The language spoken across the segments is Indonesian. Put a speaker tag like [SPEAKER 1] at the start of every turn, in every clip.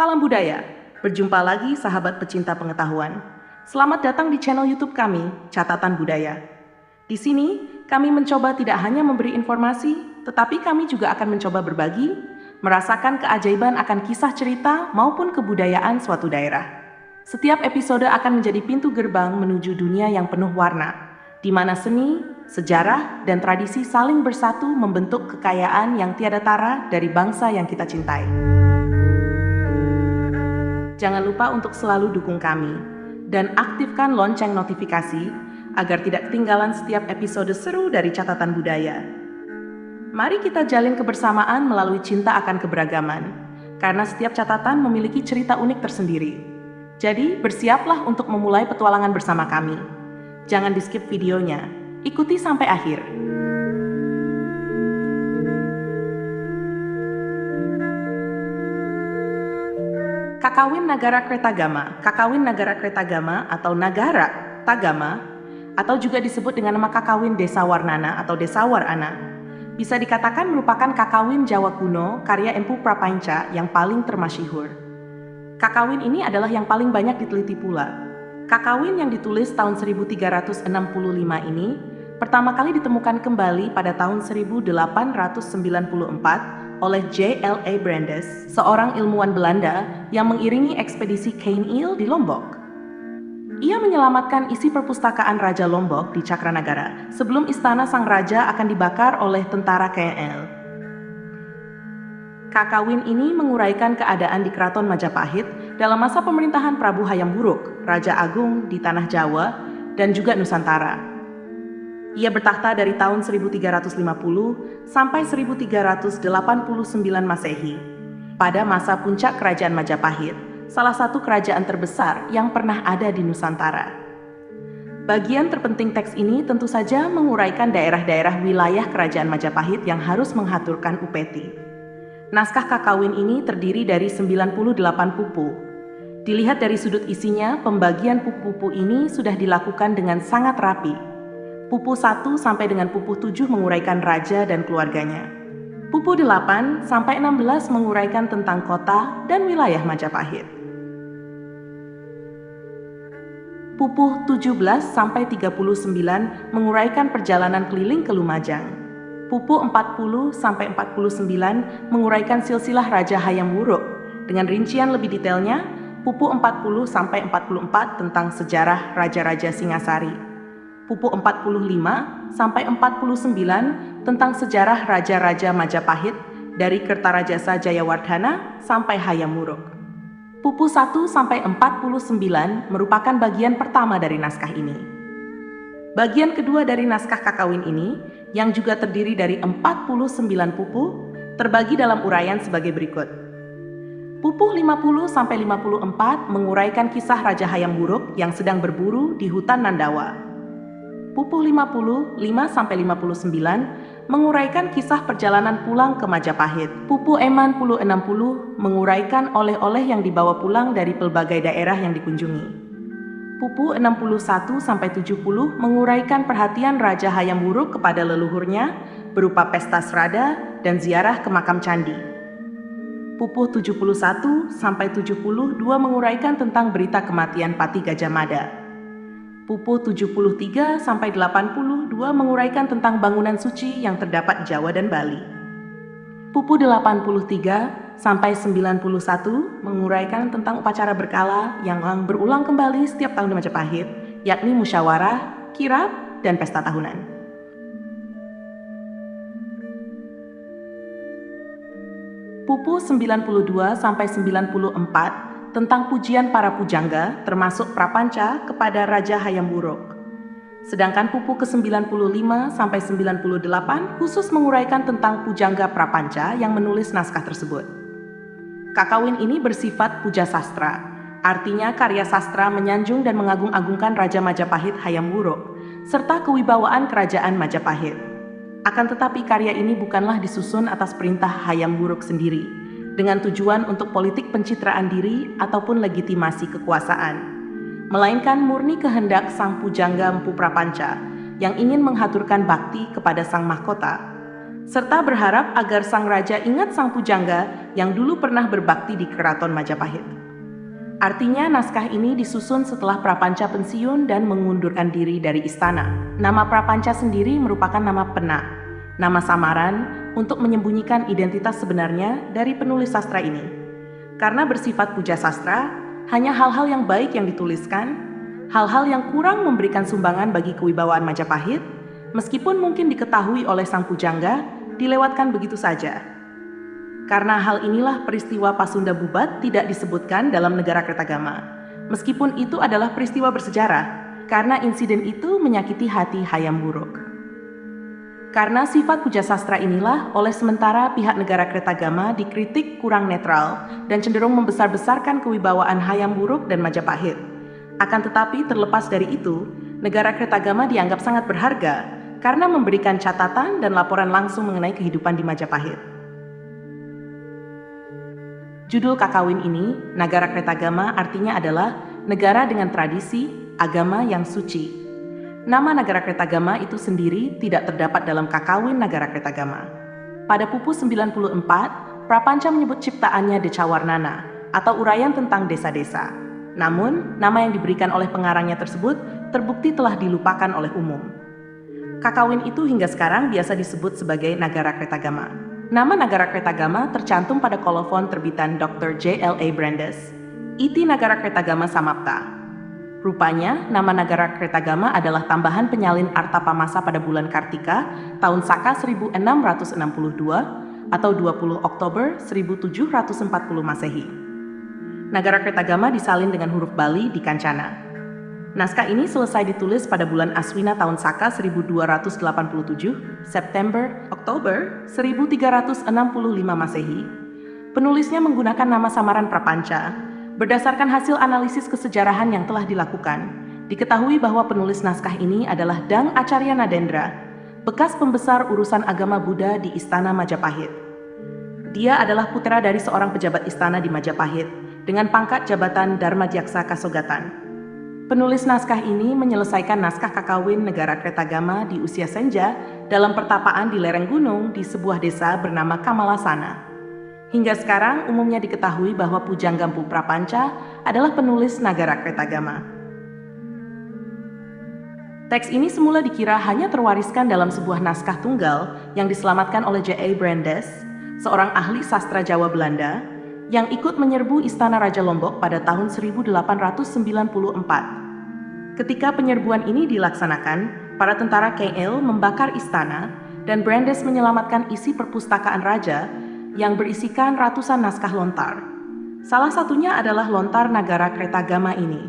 [SPEAKER 1] Salam budaya, berjumpa lagi sahabat pecinta pengetahuan. Selamat datang di channel YouTube kami, Catatan Budaya. Di sini, kami mencoba tidak hanya memberi informasi, tetapi kami juga akan mencoba berbagi, merasakan keajaiban akan kisah cerita maupun kebudayaan suatu daerah. Setiap episode akan menjadi pintu gerbang menuju dunia yang penuh warna, di mana seni, sejarah, dan tradisi saling bersatu membentuk kekayaan yang tiada tara dari bangsa yang kita cintai. Jangan lupa untuk selalu dukung kami dan aktifkan lonceng notifikasi agar tidak ketinggalan setiap episode seru dari Catatan Budaya. Mari kita jalin kebersamaan melalui cinta akan keberagaman, karena setiap catatan memiliki cerita unik tersendiri. Jadi, bersiaplah untuk memulai petualangan bersama kami. Jangan di-skip videonya, ikuti sampai akhir. Kakawin Nagara Kretagama. Kakawin Nagara Kretagama atau Nagara Tagama, atau juga disebut dengan nama Kakawin Desa Warnana atau Desa Warana, bisa dikatakan merupakan kakawin Jawa kuno karya Empu Prapanca yang paling termasyhur. Kakawin ini adalah yang paling banyak diteliti pula. Kakawin yang ditulis tahun 1365 ini pertama kali ditemukan kembali pada tahun 1894 oleh J.L.A. Brandes, seorang ilmuwan Belanda yang mengiringi ekspedisi Kain-il di Lombok. Ia menyelamatkan isi perpustakaan Raja Lombok di Cakranagara sebelum istana sang raja akan dibakar oleh tentara KNL. Kakawin ini menguraikan keadaan di Keraton Majapahit dalam masa pemerintahan Prabu Hayam Wuruk, Raja Agung di Tanah Jawa dan juga Nusantara. Ia bertakhta dari tahun 1350 sampai 1389 Masehi. Pada masa puncak Kerajaan Majapahit, salah satu kerajaan terbesar yang pernah ada di Nusantara. Bagian terpenting teks ini tentu saja menguraikan daerah-daerah wilayah Kerajaan Majapahit yang harus menghaturkan upeti. Naskah Kakawin ini terdiri dari 98 pupu. Dilihat dari sudut isinya, pembagian pupu-pupu ini sudah dilakukan dengan sangat rapi. Pupu 1 sampai dengan pupu 7 menguraikan raja dan keluarganya. Pupu 8 sampai 16 menguraikan tentang kota dan wilayah Majapahit. Pupu 17 sampai 39 menguraikan perjalanan keliling ke Lumajang. Pupu 40 sampai 49 menguraikan silsilah Raja Hayam Wuruk. Dengan rincian lebih detailnya, pupu 40 sampai 44 tentang sejarah Raja-Raja Singasari. Pupu 45 sampai 49 tentang sejarah Raja-Raja Majapahit dari Kertarajasa Jayawardhana sampai Hayam Wuruk. Pupu 1 sampai 49 merupakan bagian pertama dari naskah ini. Bagian kedua dari naskah Kakawin ini, yang juga terdiri dari 49 pupu, terbagi dalam uraian sebagai berikut. Pupu 50 sampai 54 menguraikan kisah Raja Hayam Wuruk yang sedang berburu di hutan Nandawa. Pupu 50, 5-59 menguraikan kisah perjalanan pulang ke Majapahit. Pupu Eman 60 menguraikan oleh-oleh yang dibawa pulang dari pelbagai daerah yang dikunjungi. Pupu 61-70 menguraikan perhatian Raja Hayam Wuruk kepada leluhurnya berupa pesta serada dan ziarah ke makam candi. Pupu 71-72 menguraikan tentang berita kematian Pati Gajah Mada. Pupu 73-82 menguraikan tentang bangunan suci yang terdapat di Jawa dan Bali. Pupu 83-91 menguraikan tentang upacara berkala yang berulang kembali setiap tahun di Majapahit, yakni musyawarah, kirab, dan pesta tahunan. Pupu 92-94 tentang pujian para pujangga, termasuk Prapanca kepada Raja Hayam Wuruk. Sedangkan pupu ke-95 sampai 98 khusus menguraikan tentang pujangga Prapanca yang menulis naskah tersebut. Kakawin ini bersifat puja sastra, artinya karya sastra menyanjung dan mengagung-agungkan Raja Majapahit Hayam Wuruk, serta kewibawaan kerajaan Majapahit. Akan tetapi karya ini bukanlah disusun atas perintah Hayam Wuruk sendiri, dengan tujuan untuk politik pencitraan diri ataupun legitimasi kekuasaan, melainkan murni kehendak sang pujangga Empu Prapanca yang ingin menghaturkan bakti kepada sang mahkota, serta berharap agar sang raja ingat sang pujangga yang dulu pernah berbakti di Keraton Majapahit. Artinya naskah ini disusun setelah Prapanca pensiun dan mengundurkan diri dari istana. Nama Prapanca sendiri merupakan nama pena, nama samaran untuk menyembunyikan identitas sebenarnya dari penulis sastra ini. Karena bersifat puja sastra, hanya hal-hal yang baik yang dituliskan, hal-hal yang kurang memberikan sumbangan bagi kewibawaan Majapahit, meskipun mungkin diketahui oleh sang pujangga, dilewatkan begitu saja. Karena hal inilah peristiwa Pasunda Bubat tidak disebutkan dalam Negara Kertagama, meskipun itu adalah peristiwa bersejarah, karena insiden itu menyakiti hati Hayam Wuruk. Karena sifat puja sastra inilah, oleh sementara pihak Negara Kertagama dikritik kurang netral dan cenderung membesar-besarkan kewibawaan Hayam Wuruk dan Majapahit. Akan tetapi terlepas dari itu, Negara Kertagama dianggap sangat berharga karena memberikan catatan dan laporan langsung mengenai kehidupan di Majapahit. Judul Kakawin ini, Nagara Kertagama, artinya adalah negara dengan tradisi, agama yang suci. Nama Nagara Kertagama itu sendiri tidak terdapat dalam Kakawin Nagara Kertagama. Pada Pupu 94, Prapanca menyebut ciptaannya Decawarnana atau uraian tentang desa-desa. Namun, nama yang diberikan oleh pengarangnya tersebut terbukti telah dilupakan oleh umum. Kakawin itu hingga sekarang biasa disebut sebagai Nagara Kertagama. Nama Nagara Kertagama tercantum pada kolofon terbitan Dr. J.L.A. Brandes, Iti Nagara Kertagama Samapta. Rupanya, nama Nagara Kertagama adalah tambahan penyalin Artapamasa pada bulan Kartika tahun Saka 1662 atau 20 Oktober 1740 Masehi. Nagara Kertagama disalin dengan huruf Bali di Kancana. Naskah ini selesai ditulis pada bulan Aswina tahun Saka 1287, September-Oktober 1365 Masehi. Penulisnya menggunakan nama samaran Prapanca. Berdasarkan hasil analisis kesejarahan yang telah dilakukan, diketahui bahwa penulis naskah ini adalah Dang Acarya Nadendra, bekas pembesar urusan agama Buddha di Istana Majapahit. Dia adalah putra dari seorang pejabat istana di Majapahit dengan pangkat jabatan Dharmadhyaksa Kasogatan. Penulis naskah ini menyelesaikan naskah Kakawin Negara Kertagama di usia senja dalam pertapaan di lereng gunung di sebuah desa bernama Kamalasana. Hingga sekarang umumnya diketahui bahwa Pujangga Mpu Prapanca adalah penulis Nagara Kertagama. Teks ini semula dikira hanya terwariskan dalam sebuah naskah tunggal yang diselamatkan oleh J.A. Brandes, seorang ahli sastra Jawa Belanda, yang ikut menyerbu Istana Raja Lombok pada tahun 1894. Ketika penyerbuan ini dilaksanakan, para tentara KL membakar istana dan Brandes menyelamatkan isi perpustakaan raja yang berisikan ratusan naskah lontar. Salah satunya adalah lontar Nagara Kertagama ini.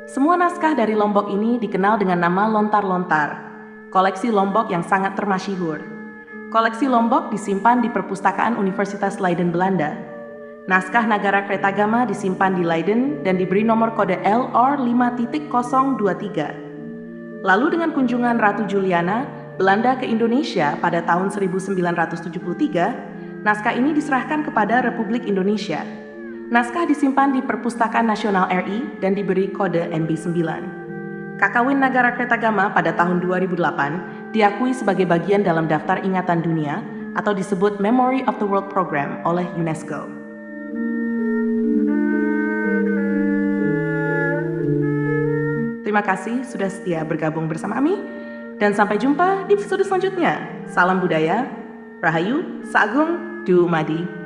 [SPEAKER 1] Semua naskah dari Lombok ini dikenal dengan nama lontar-lontar, koleksi Lombok yang sangat termasyhur. Koleksi Lombok disimpan di Perpustakaan Universitas Leiden, Belanda. Naskah Nagara Kertagama disimpan di Leiden dan diberi nomor kode LR 5.023. Lalu dengan kunjungan Ratu Juliana, Belanda ke Indonesia pada tahun 1973, naskah ini diserahkan kepada Republik Indonesia. Naskah disimpan di Perpustakaan Nasional RI dan diberi kode NB9. Kakawin Nagara Kertagama pada tahun 2008 diakui sebagai bagian dalam Daftar Ingatan Dunia atau disebut Memory of the World Program oleh UNESCO. Terima kasih sudah setia bergabung bersama kami, dan sampai jumpa di episode selanjutnya. Salam budaya, Rahayu, Sagung, Dumadi.